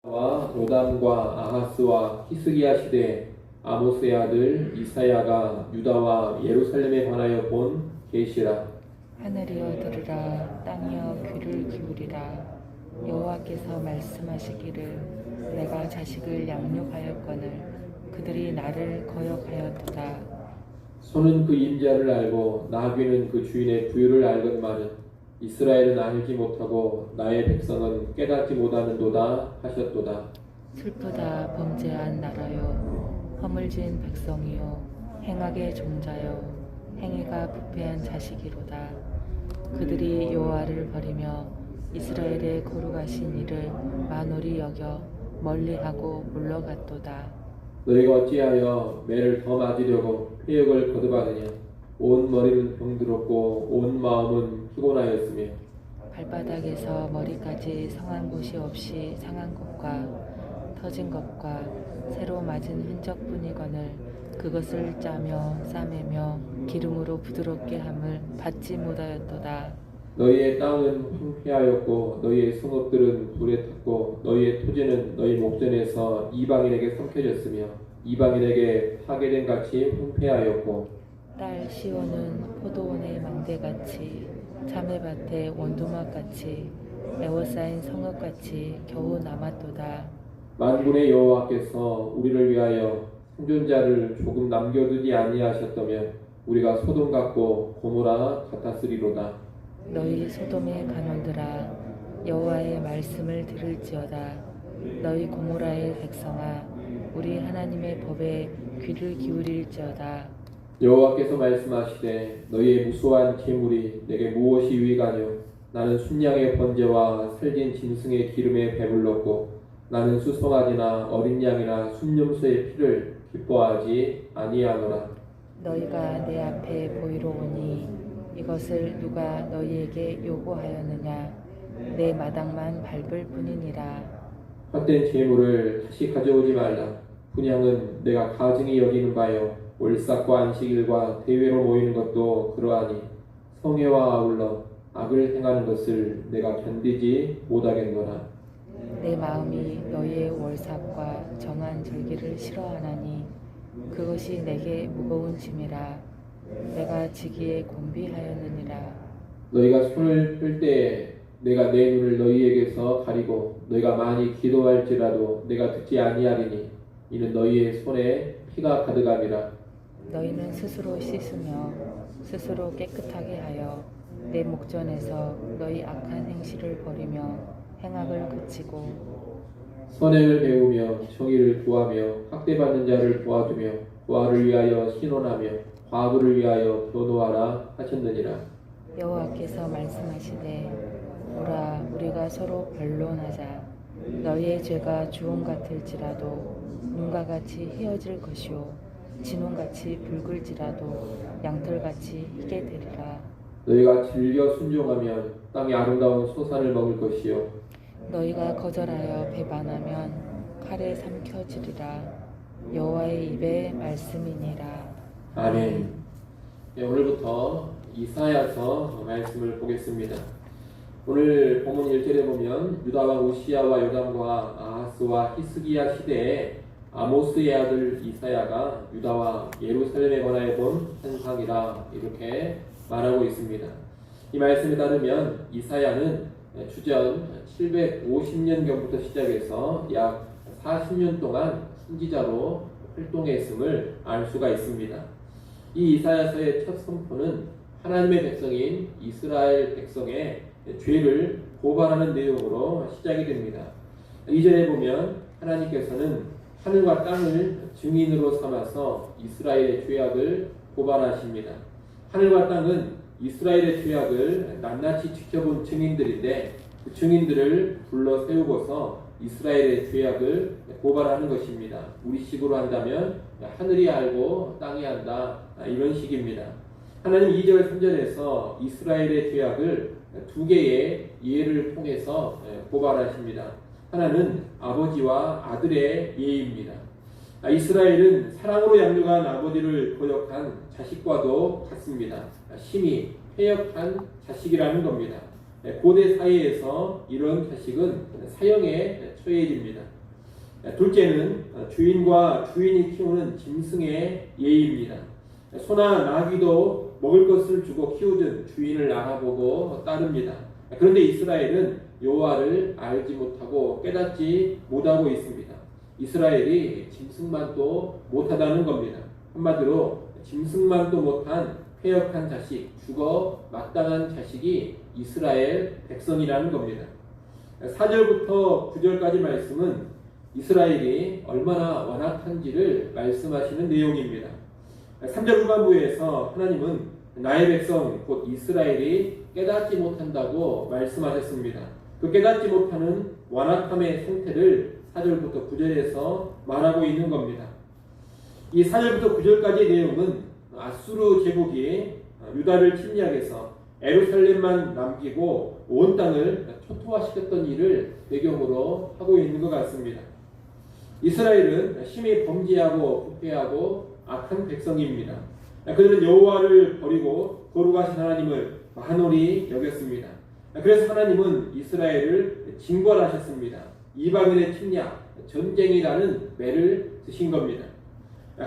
와 요담과 아하스와 히스기야 시대에 아모스의 아들 이사야가 유다와 예루살렘에 관하여 본 계시라. 하늘이여 들으라, 땅이여 귀를 기울이라. 여호와께서 말씀하시기를, 내가 자식을 양육하였거늘 그들이 나를 거역하였도다. 손은 그 임자를 알고 나귀는 그 주인의 부유를 알건만은 이스라엘은 알지 못하고 나의 백성은 깨닫지 못하는도다 하셨도다. 슬프다 범죄한 나라여, 허물진 백성이요, 행악의 종자여, 행위가 부패한 자식이로다. 그들이 여호와를 버리며 이스라엘의 거룩하신 이를 만홀히 여겨 멀리하고 물러갔도다. 너희가 어찌하여 매를 더 맞으려고 폐역을 거듭하느냐. 온 머리는 병들었고 온 마음은 피곤하였으며 발바닥에서 머리까지 성한 곳이 없이 상한 것과 터진 것과 새로 맞은 흔적뿐이거늘 그것을 짜며 싸매며 기름으로 부드럽게 함을 받지 못하였도다. 너희의 땅은 황폐하였고 너희의 성읍들은 불에 탔고 너희의 토지는 너희 목전에서 이방인에게 삼켜졌으며 이방인에게 파괴된 같이 황폐하였고 딸 시온은 포도원의 망대같이 자매밭의 원두막같이 에워싸인 성읍같이 겨우 남았도다. 만군의 여호와께서 우리를 위하여 생존자를 조금 남겨두지 아니하셨다면 우리가 소돔 같고 고모라 같았으리로다. 너희 소돔의 간원들아, 여호와의 말씀을 들을지어다. 너희 고모라의 백성아, 우리 하나님의 법에 귀를 기울일지어다. 여호와께서 말씀하시되 너희의 무수한 재물이 내게 무엇이 유익하뇨. 나는 순양의 번제와 살진 짐승의 기름에 배불렀고 나는 수송아지나 어린 양이나 순념소의 피를 기뻐하지 아니하노라. 너희가 내 앞에 보이러 오니 이것을 누가 너희에게 요구하였느냐. 내 마당만 밟을 뿐이니라. 헛된 재물을 다시 가져오지 말라. 분향은 내가 가증히 여기는 바요 월삭과 안식일과 대회로 모이는 것도 그러하니 성회와 아울러 악을 행하는 것을 내가 견디지 못하겠노라. 내 마음이 너희의 월삭과 정한 절기를 싫어하나니 그것이 내게 무거운 짐이라. 내가 지기에 곤비하였느니라. 너희가 손을 펼 때에 내가 내 눈을 너희에게서 가리고 너희가 많이 기도할지라도 내가 듣지 아니하리니 이는 너희의 손에 피가 가득함이라. 너희는 스스로 씻으며 스스로 깨끗하게 하여 내 목전에서 너희 악한 행실을 버리며 행악을 그치고 선행을 배우며 정의를 구하며 학대받는 자를 도와주며 부하를 위하여 신원하며 과부를 위하여 변호하라 하셨느니라. 여호와께서 말씀하시되, 오라, 우리가 서로 변론하자. 너희의 죄가 주홍 같을지라도 눈과 같이 헤어질 것이요 진홍같이 붉을지라도 양털같이 희게 되리라. 너희가 즐겨 순종하면 땅의 아름다운 소산을 먹을 것이요 너희가 거절하여 배반하면 칼에 삼켜지리라. 여호와의 입의 말씀이니라. 아멘. 네, 오늘부터 이사야서 말씀을 보겠습니다. 오늘 본문 1절에 보면 유다왕 우시야와 요담과 아하스와 히스기야 시대에 아모스의 아들 이사야가 유다와 예루살렘에 관하여 본 환상이라 이렇게 말하고 있습니다. 이 말씀에 따르면 이사야는 주전 750년경부터 시작해서 약 40년 동안 선지자로 활동했음을 알 수가 있습니다. 이 이사야서의 첫 선포는 하나님의 백성인 이스라엘 백성의 죄를 고발하는 내용으로 시작이 됩니다. 2절에 보면 하나님께서는 하늘과 땅을 증인으로 삼아서 이스라엘의 죄악을 고발하십니다. 하늘과 땅은 이스라엘의 죄악을 낱낱이 지켜본 증인들인데 그 증인들을 불러 세우고서 이스라엘의 죄악을 고발하는 것입니다. 우리식으로 한다면 하늘이 알고 땅이 안다, 이런 식입니다. 하나님 2절 3절에서 이스라엘의 죄악을 두 개의 예를 통해서 고발하십니다. 하나는 아버지와 아들의 예입니다. 이스라엘은 사랑으로 양육한 아버지를 거역한 자식과도 같습니다. 심히 패역한 자식이라는 겁니다. 고대 사회에서 이런 자식은 사형에 처해집니다. 둘째는 주인과 주인이 키우는 짐승의 예의입니다. 소나 나귀도 먹을 것을 주고 키우든 주인을 알아보고 따릅니다. 그런데 이스라엘은 여호와를 알지 못하고 깨닫지 못하고 있습니다. 이스라엘이 짐승만도 못하다는 겁니다. 한마디로 짐승만도 못한 패역한 자식, 죽어 마땅한 자식이 이스라엘 백성이라는 겁니다. 4절부터 9절까지 말씀은 이스라엘이 얼마나 완악한지를 말씀하시는 내용입니다. 3절 후반부에서 하나님은 나의 백성 곧 이스라엘이 깨닫지 못한다고 말씀하셨습니다. 그 깨닫지 못하는 완악함의 상태를 4절부터 9절에서 말하고 있는 겁니다. 이 4절부터 9절까지의 내용은 아수르 제국이 유다를 침략해서 예루살렘만 남기고 온 땅을 초토화시켰던 일을 배경으로 하고 있는 것 같습니다. 이스라엘은 심히 범죄하고 부패하고 악한 백성입니다. 그들은 여호와를 버리고 거룩하신 하나님을 만홀히 여겼습니다. 그래서 하나님은 이스라엘을 징벌하셨습니다. 이방인의 침략, 전쟁이라는 매를 드신 겁니다.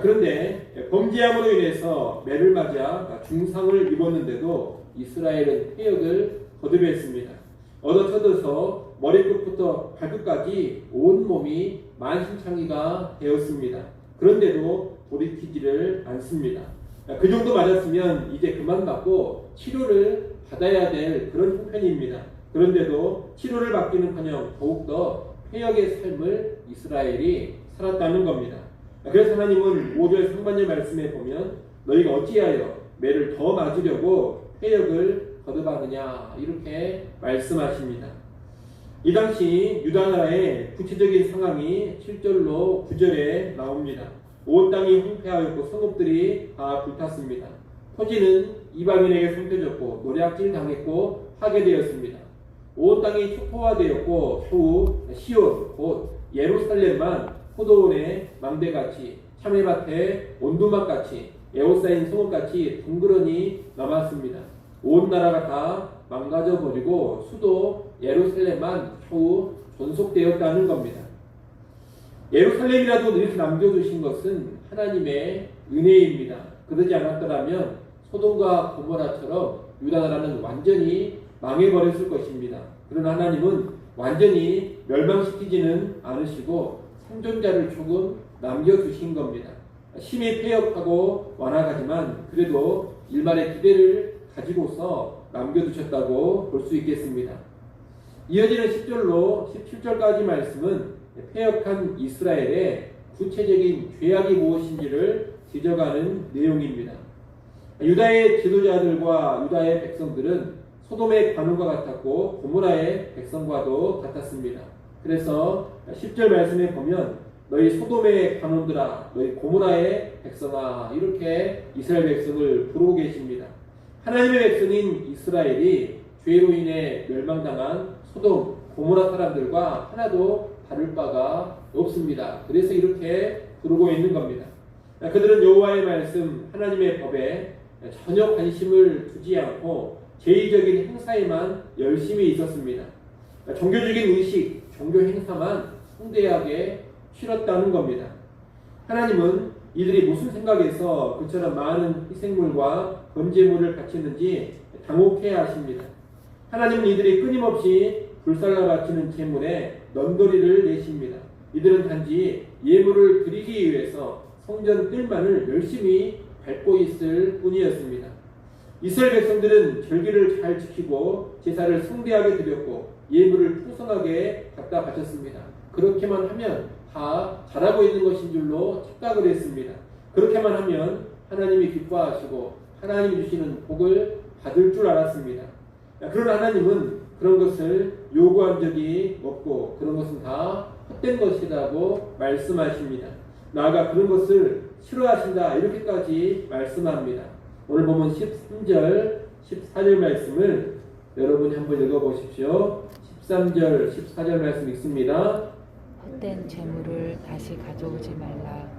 그런데 범죄함으로 인해서 매를 맞아 중상을 입었는데도 이스라엘은 패역을 거듭했습니다. 얻어쳐져서 머리끝부터 발끝까지 온몸이 만신창이가 되었습니다. 그런데도 돌이키지를 않습니다. 그 정도 맞았으면 이제 그만 맞고 치료를 받아야 될 그런 형편입니다. 그런데도 치료를 받기는커녕 더욱더 패역의 삶을 이스라엘이 살았다는 겁니다. 그래서 하나님은 5절 상반절 말씀에 보면 너희가 어찌하여 매를 더 맞으려고 패역을 거듭하느냐 이렇게 말씀하십니다. 이 당시 유다 나라의 구체적인 상황이 7절로 9절에 나옵니다. 온 땅이 황폐하였고 성읍들이 다 불탔습니다. 토지는 이방인에게 손펴졌고 노략질 당했고 파괴되었습니다. 온 땅이 초토화되었고 겨우 시온 곧 예루살렘만 포도원의 망대같이 참외밭에 온두막같이 에워싸인 성읍같이 둥그러니 남았습니다. 온 나라가 다 망가져 버리고 수도 예루살렘만 겨우 존속되었다는 겁니다. 예루살렘이라도 이렇게 남겨두신 것은 하나님의 은혜입니다. 그러지 않았더라면 소돔과 고모라처럼 유다 나라는 완전히 망해버렸을 것입니다. 그러나 하나님은 완전히 멸망시키지는 않으시고 생존자를 조금 남겨두신 겁니다. 심히 패역하고 완악하지만 그래도 일말의 기대를 가지고서 남겨두셨다고 볼 수 있겠습니다. 이어지는 10절로 17절까지 말씀은 패역한 이스라엘의 구체적인 죄악이 무엇인지를 지적하는 내용입니다. 유다의 지도자들과 유다의 백성들은 소돔의 관원과 같았고 고모라의 백성과도 같았습니다. 그래서 10절 말씀에 보면 너희 소돔의 관원들아 너희 고모라의 백성아 이렇게 이스라엘 백성을 부르고 계십니다. 하나님의 백성인 이스라엘이 죄로 인해 멸망당한 소돔, 고모라 사람들과 하나도 다를 바가 없습니다. 그래서 이렇게 부르고 있는 겁니다. 그들은 여호와의 말씀, 하나님의 법에 전혀 관심을 두지 않고 제의적인 행사에만 열심히 있었습니다. 종교적인 의식, 종교 행사만 성대하게 치렀다는 겁니다. 하나님은 이들이 무슨 생각에서 그처럼 많은 희생물과 번제물을 바치는지 당혹해 하십니다. 하나님은 이들이 끊임없이 불살라 바치는 제물에 넌더리를 내십니다. 이들은 단지 예물을 드리기 위해서 성전 뜰만을 열심히 밟고 있을 뿐이었습니다. 이스라엘 백성들은 절기를 잘 지키고 제사를 성대하게 드렸고 예물을 풍성하게 갖다 바쳤습니다. 그렇게만 하면 다 잘하고 있는 것인 줄로 착각을 했습니다. 그렇게만 하면 하나님이 기뻐하시고 하나님이 주시는 복을 받을 줄 알았습니다. 그러나 하나님은 그런 것을 요구한 적이 없고 그런 것은 다 헛된 것이라고 말씀하십니다. 나아가 그런 것을 싫어하신다 이렇게까지 말씀합니다. 오늘 보면 13절, 14절 말씀을 여러분이 한번 읽어보십시오. 13절, 14절 말씀 읽습니다. 헛된 재물을 다시 가져오지 말라.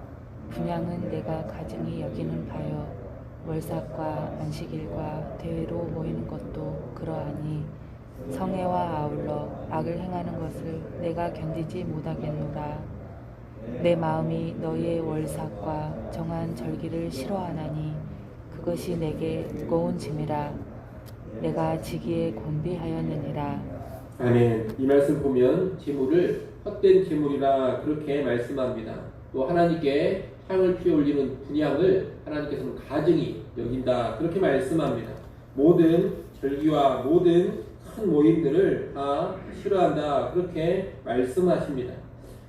분양은 내가 가증히 여기는 바요. 월삭과 안식일과 대회로 모이는 것도 그러하니 성회와 아울러 악을 행하는 것을 내가 견디지 못하겠노라. 내 마음이 너희의 월삭과 정한 절기를 싫어하나니 그것이 내게 무거운 짐이라 내가 지기에 곤비하였느니라. 아멘. 이 말씀 보면 재물을 헛된 재물이라 그렇게 말씀합니다. 또 하나님께 향을 피워 올리는 분향을 하나님께서는 가증히 여긴다 그렇게 말씀합니다. 모든 절기와 모든 큰 모임들을 다 싫어한다 그렇게 말씀하십니다.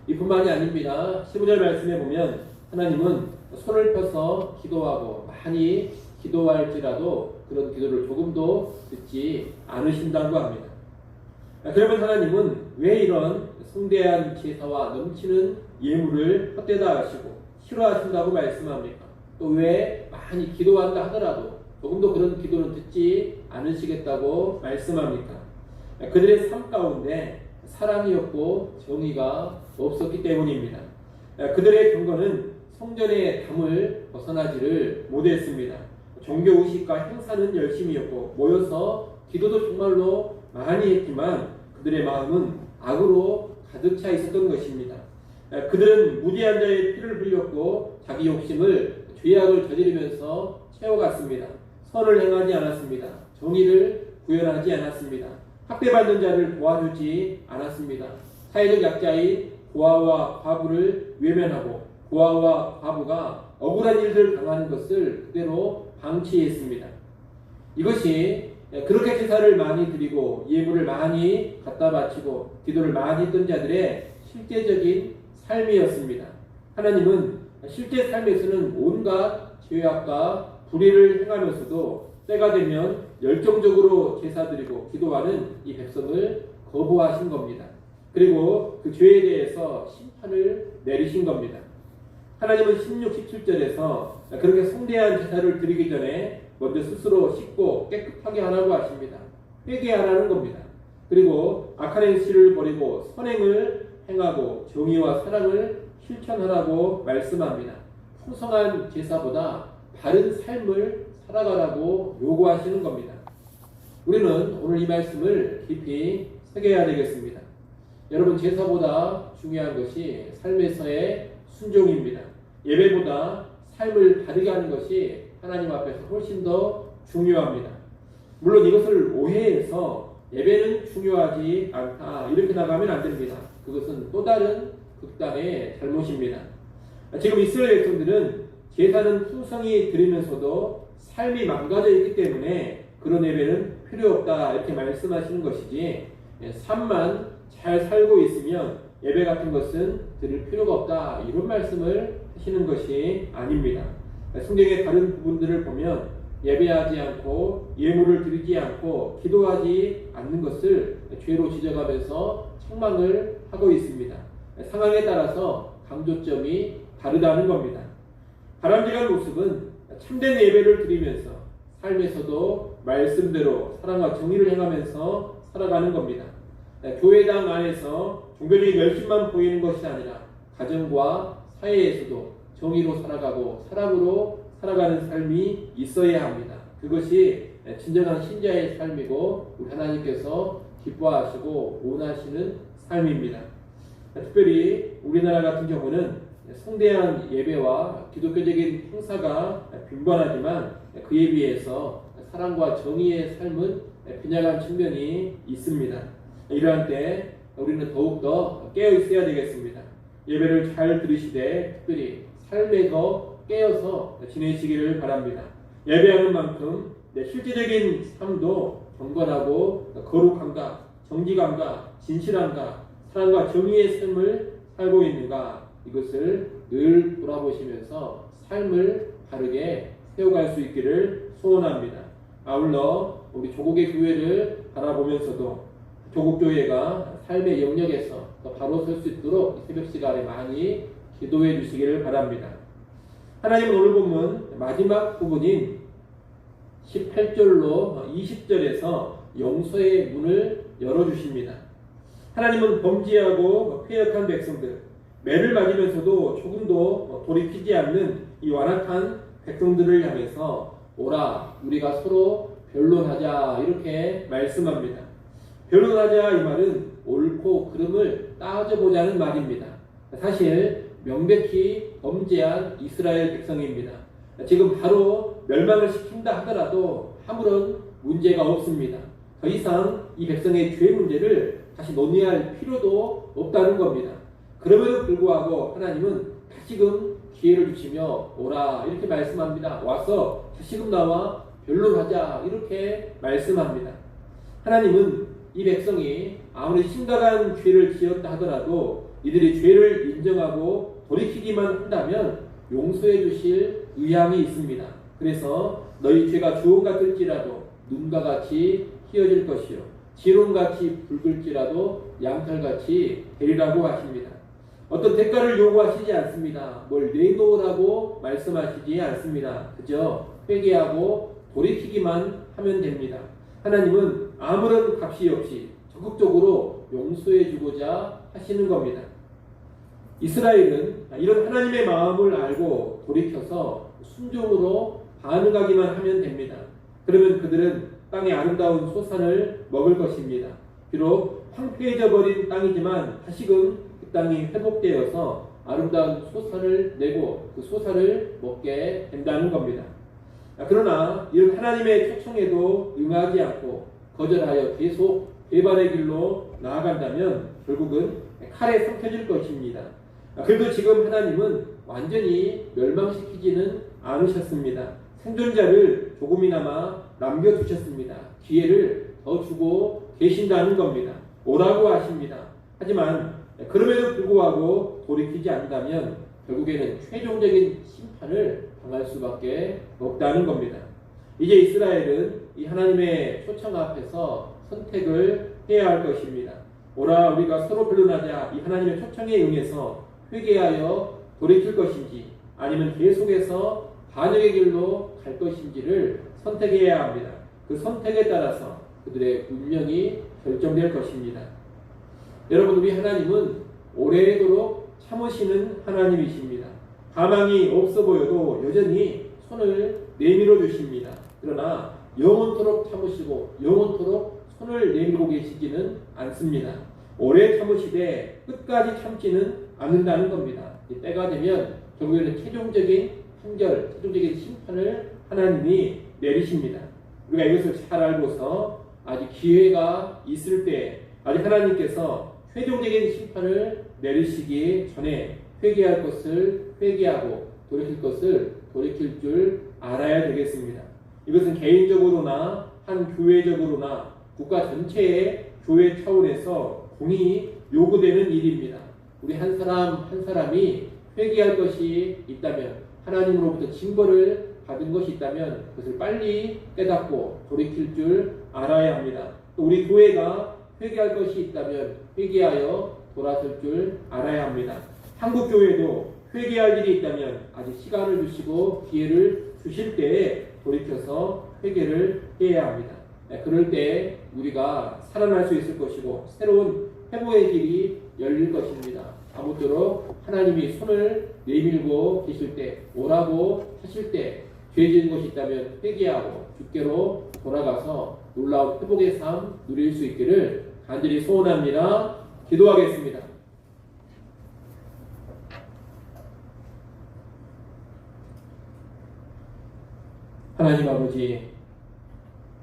이뿐만이 아닙니다. 15절 말씀에 보면 하나님은 손을 펴서 기도하고 많이 기도할지라도 그런 기도를 조금도 듣지 않으신다고 합니다. 그러면 하나님은 왜 이런 성대한 제사와 넘치는 예물을 헛되다 하시고 싫어하신다고 말씀합니까? 또 왜 많이 기도한다 하더라도 조금도 그런 기도는 듣지 않으시겠다고 말씀합니까? 그들의 삶 가운데 사랑이 없고 정의가 없었기 때문입니다. 그들의 경건은 성전의 담을 벗어나지를 못했습니다. 종교의식과 행사는 열심히였고 모여서 기도도 정말로 많이 했지만 그들의 마음은 악으로 가득 차 있었던 것입니다. 그들은 무지한 자의 피를 흘렸고 자기 욕심을 죄악을 저지르면서 채워갔습니다. 선을 행하지 않았습니다. 정의를 구현하지 않았습니다. 학대받는 자를 도와주지 않았습니다. 사회적 약자인 고아와 과부를 외면하고 고아와 과부가 억울한 일을 당하는 것을 그대로 방치했습니다. 이것이 그렇게 제사를 많이 드리고 예물을 많이 갖다 바치고 기도를 많이 했던 자들의 실제적인 삶이었습니다. 하나님은 실제 삶에서는 온갖 죄악과 불의를 행하면서도 때가 되면 열정적으로 제사 드리고 기도하는 이 백성을 거부하신 겁니다. 그리고 그 죄에 대해서 심판을 내리신 겁니다. 하나님은 16, 17절에서 그렇게 성대한 제사를 드리기 전에 먼저 스스로 씻고 깨끗하게 하라고 하십니다. 회개하라는 겁니다. 그리고 악한 행실을 버리고 선행을 행하고 정의와 사랑을 실천하라고 말씀합니다. 풍성한 제사보다 바른 삶을 살아가라고 요구하시는 겁니다. 우리는 오늘 이 말씀을 깊이 새겨야 되겠습니다. 여러분, 제사보다 중요한 것이 삶에서의 순종입니다. 예배보다 삶을 바르게 하는 것이 하나님 앞에서 훨씬 더 중요합니다. 물론 이것을 오해해서 예배는 중요하지 않다 이렇게 나가면 안 됩니다. 그것은 또 다른 극단의 잘못입니다. 지금 이스라엘 백성들은 제사는 풍성히 드리면서도 삶이 망가져 있기 때문에 그런 예배는 필요 없다 이렇게 말씀하시는 것이지, 삶만 잘 살고 있으면 예배 같은 것은 드릴 필요가 없다 이런 말씀을 하시는 것이 아닙니다. 성경의 다른 부분들을 보면 예배하지 않고 예물을 드리지 않고 기도하지 않는 것을 죄로 지적하면서 책망을 하고 있습니다. 상황에 따라서 강조점이 다르다는 겁니다. 바람직한 모습은 참된 예배를 드리면서 삶에서도 말씀대로 사랑과 정의를 행하면서 살아가는 겁니다. 교회당 안에서 종교적인 열심만 보이는 것이 아니라 가정과 사회에서도 정의로 살아가고 사랑으로 살아가는 삶이 있어야 합니다. 그것이 진정한 신자의 삶이고 우리 하나님께서 기뻐하시고 원하시는 삶입니다. 특별히 우리나라 같은 경우는 성대한 예배와 기독교적인 행사가 빈번하지만 그에 비해서 사랑과 정의의 삶은 빈약한 측면이 있습니다. 이러한 때 우리는 더욱더 깨어 있어야 되겠습니다. 예배를 잘 들으시되 특별히 삶에 더 깨어서 지내시기를 바랍니다. 예배하는 만큼 내 실제적인 삶도 경건하고 거룩함과 정직함과 진실함과 사랑과 정의의 삶을 살고 있는가, 이것을 늘 돌아보시면서 삶을 바르게 세워갈 수 있기를 소원합니다. 아울러 우리 조국의 교회를 바라보면서도 조국 교회가 삶의 영역에서 더 바로 설 수 있도록 새벽 시간에 많이 기도해 주시기를 바랍니다. 하나님은 오늘 본문 마지막 부분인 18절로 20절에서 용서의 문을 열어주십니다. 하나님은 범죄하고 패역한 백성들, 매를 맞으면서도 조금도 돌이키지 않는 이 완악한 백성들을 향해서 오라, 우리가 서로 변론하자 이렇게 말씀합니다. 변론하자 이 말은 옳고 그름을 따져보자는 말입니다. 사실 명백히 범죄한 이스라엘 백성입니다. 지금 바로 멸망을 시킨다 하더라도 아무런 문제가 없습니다. 더 이상 이 백성의 죄 문제를 다시 논의할 필요도 없다는 겁니다. 그럼에도 불구하고 하나님은 다시금 기회를 주시며 오라 이렇게 말씀합니다. 와서 다시금 나와 변론하자 이렇게 말씀합니다. 하나님은 이 백성이 아무리 심각한 죄를 지었다 하더라도 이들이 죄를 인정하고 돌이키기만 한다면 용서해 주실 의향이 있습니다. 그래서 너희 죄가 주홍 같을지라도 눈과 같이 희어질 것이요 진홍같이 붉을지라도 양털같이 되리라고 하십니다. 어떤 대가를 요구하시지 않습니다. 뭘 내놓으라고 말씀하시지 않습니다. 그저 회개하고 돌이키기만 하면 됩니다. 하나님은 아무런 값이 없이 적극적으로 용서해 주고자 하시는 겁니다. 이스라엘은 이런 하나님의 마음을 알고 돌이켜서 순종으로 반응하기만 하면 됩니다. 그러면 그들은 땅의 아름다운 소산을 먹을 것입니다. 비록 황폐해져 버린 땅이지만 다시금 그 땅이 회복되어서 아름다운 소산을 내고 그 소산을 먹게 된다는 겁니다. 그러나 이런 하나님의 초청에도 응하지 않고 거절하여 계속 배반의 길로 나아간다면 결국은 칼에 삼켜질 것입니다. 그래도 지금 하나님은 완전히 멸망시키지는 않으셨습니다. 생존자를 조금이나마 남겨두셨습니다. 기회를 더 주고 계신다는 겁니다. 오라고 하십니다. 하지만 그럼에도 불구하고 돌이키지 않는다면 결국에는 최종적인 심판을 당할 수밖에 없다는 겁니다. 이제 이스라엘은 이 하나님의 초청 앞에서 선택을 해야 할 것입니다. 오라 우리가 서로 변론하자 이 하나님의 초청에 응해서 회개하여 돌이킬 것인지 아니면 계속해서 반역의 길로 갈 것인지를 선택해야 합니다. 그 선택에 따라서 그들의 운명이 결정될 것입니다. 여러분 우리 하나님은 오래도록 참으시는 하나님이십니다. 가망이 없어 보여도 여전히 손을 내밀어 주십니다. 그러나 영원토록 참으시고 영원토록 손을 내밀고 계시지는 않습니다. 오래 참으시되 끝까지 참지는 않는다는 겁니다. 때가 되면 결국에는 최종적인 판결, 최종적인 심판을 하나님이 내리십니다. 우리가 이것을 잘 알고서 아직 기회가 있을 때 아직 하나님께서 최종적인 심판을 내리시기 전에 회개할 것을 회개하고 돌이킬 것을 돌이킬 줄 알아야 되겠습니다. 이것은 개인적으로나 한 교회적으로나 국가 전체의 교회 차원에서 공히 요구되는 일입니다. 우리 한 사람 한 사람이 회개할 것이 있다면 하나님으로부터 징벌을 받은 것이 있다면 그것을 빨리 깨닫고 돌이킬 줄 알아야 합니다. 또 우리 교회가 회개할 것이 있다면 회개하여 돌아설 줄 알아야 합니다. 한국 교회도 회개할 일이 있다면 아직 시간을 주시고 기회를 주실 때에 돌이켜서 회개를 해야 합니다. 그럴 때 우리가 살아날 수 있을 것이고 새로운 회복의 길이 열릴 것입니다. 아무쪼록 하나님이 손을 내밀고 계실 때 오라고 하실 때 죄 지은 것이 있다면 회개하고 주께로 돌아가서 놀라운 회복의 삶 누릴 수 있기를 간절히 소원합니다. 기도하겠습니다. 하나님 아버지,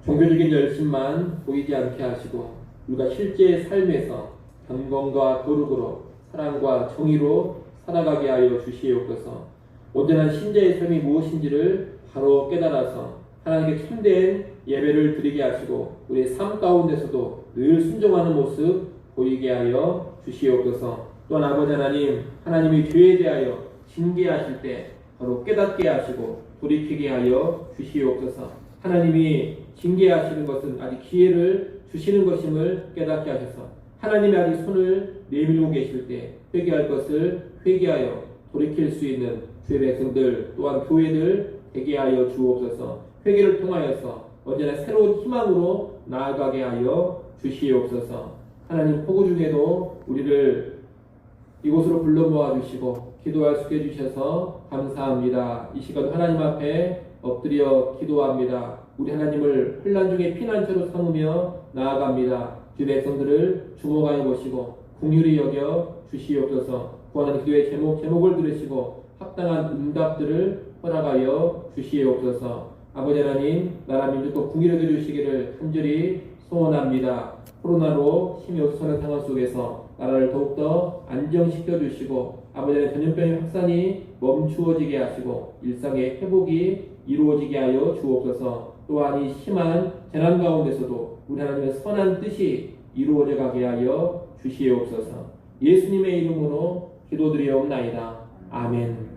종교적인 열심만 보이지 않게 하시고 우리가 실제 삶에서 경건과 거룩으로 사랑과 정의로 살아가게 하여 주시옵소서. 온전한 신자의 삶이 무엇인지를 바로 깨달아서 하나님께 참된 예배를 드리게 하시고 우리의 삶 가운데서도 늘 순종하는 모습 보이게 하여 주시옵소서. 또한 아버지 하나님, 하나님이 죄에 대하여 징계하실 때 바로 깨닫게 하시고 돌이키게 하여 주시옵소서. 하나님이 징계하시는 것은 아직 기회를 주시는 것임을 깨닫게 하셔서 하나님이 아직 손을 내밀고 계실 때 회개할 것을 회개하여 돌이킬 수 있는 주의 백성들 또한 교회들 되게 하여 주옵소서. 회개를 통하여서 언제나 새로운 희망으로 나아가게 하여 주시옵소서. 하나님 포구 중에도 우리를 이곳으로 불러 모아 주시고 기도할 수 있게 해주셔서 감사합니다. 이 시간 하나님 앞에 엎드려 기도합니다. 우리 하나님을 혼란 중에 피난처로 삼으며 나아갑니다. 주 백성들을 주목하여 보시고 긍휼히 여겨 주시옵소서. 구하는 기도의 제목을 들으시고 합당한 응답들을 허락하여 주시옵소서. 아버지 하나님, 나라 민족도 궁일하게 주시기를 간절히 소원합니다. 코로나로 힘이 없어서는 상황 속에서 나라를 더욱더 안정시켜 주시고 아버지 하나님, 전염병의 확산이 멈추어지게 하시고 일상의 회복이 이루어지게 하여 주옵소서. 또한 이 심한 재난 가운데서도 우리 하나님의 선한 뜻이 이루어져 가게 하여 주시옵소서. 예수님의 이름으로 기도드리옵나이다. 아멘.